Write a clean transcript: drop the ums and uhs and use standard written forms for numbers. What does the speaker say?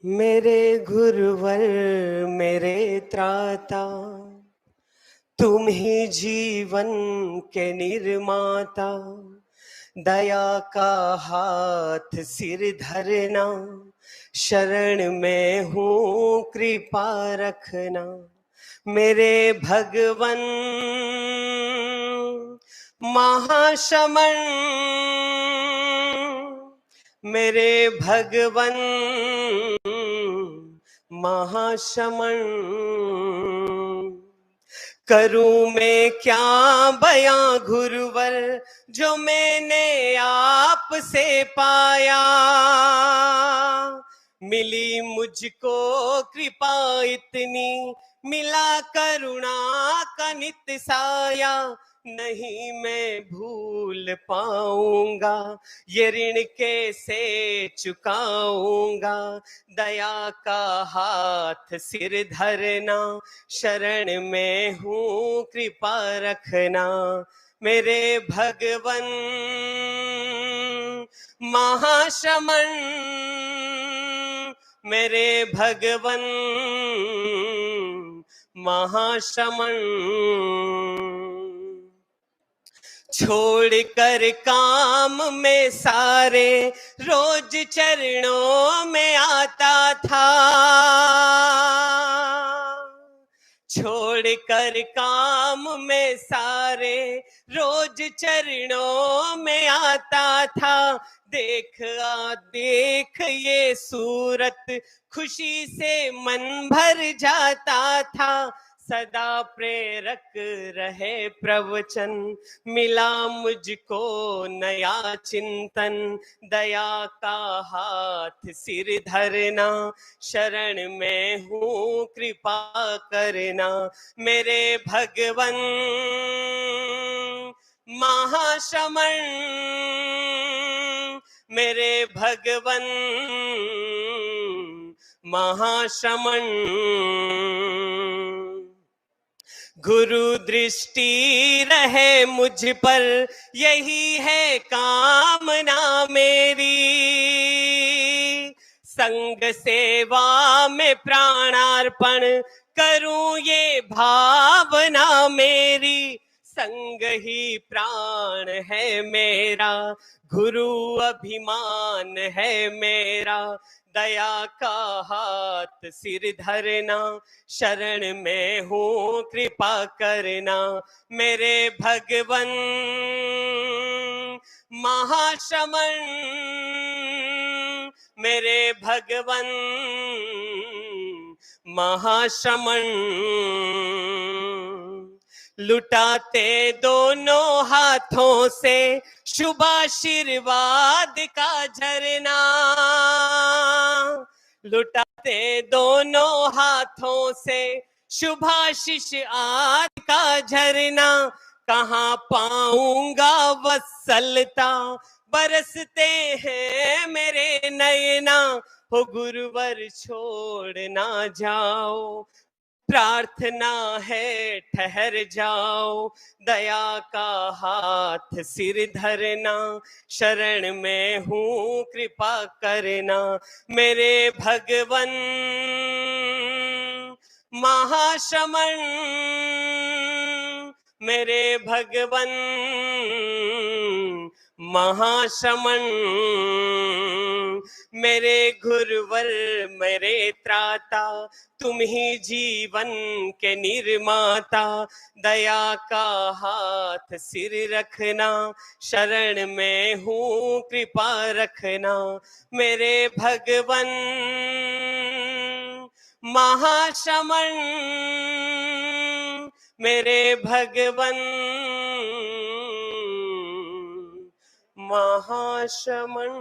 मेरे गुरुवर मेरे त्राता, तुम ही जीवन के निर्माता। दया का हाथ सिर धरना, शरण में हूँ कृपा रखना। मेरे भगवन महाशमन, मेरे भगवन महाशमन। करूं मैं क्या बयां गुरुवर, जो मैंने आपसे पाया। मिली मुझको कृपा इतनी, मिला करुणा का नित साया। नहीं मैं भूल पाऊंगा, ये ऋण कैसे चुकाऊंगा। दया का हाथ सिर धरना, शरण में हूँ कृपा रखना। मेरे भगवन महाशमन, मेरे भगवन महाशमन। छोड़ कर काम में सारे, रोज चरणों में आता था। छोड़ कर काम में सारे, रोज चरणों में आता था। देख ये सूरत, खुशी से मन भर जाता था। सदा प्रेरक रहे प्रवचन, मिला मुझको नया चिंतन। दया का हाथ सिर धरना, शरण में हूँ कृपा करना। मेरे भगवन महाशमन, मेरे भगवन महाशमन। गुरु दृष्टि रहे मुझ पर, यही है कामना मेरी। संग सेवा में प्राणार्पण करूं ये भावना मेरी। संग ही प्राण है मेरा, गुरु अभिमान है मेरा। दया का हाथ सिर धरना, शरण में हूँ कृपा करना। मेरे भगवन महाशमन, मेरे भगवन महाशमन। लुटाते दोनों हाथों से शुभ आशीर्वाद का झरना। लुटाते दोनों हाथों से शुभाशीष आदि का झरना। कहाँ पाऊंगा वत्सलता, बरसते हैं मेरे नयना। हो गुरुवर छोड़ ना जाओ, प्रार्थना है ठहर जाओ। दया का हाथ सिर धरना, शरण में हूँ कृपा करना। मेरे भगवन महाशमन, मेरे भगवन महाशमन। मेरे गुरुवर मेरे त्राता, तुम ही जीवन के निर्माता। दया का हाथ सिर रखना, शरण में हूँ कृपा रखना। मेरे भगवन महाशमन, मेरे भगवन महाशमन।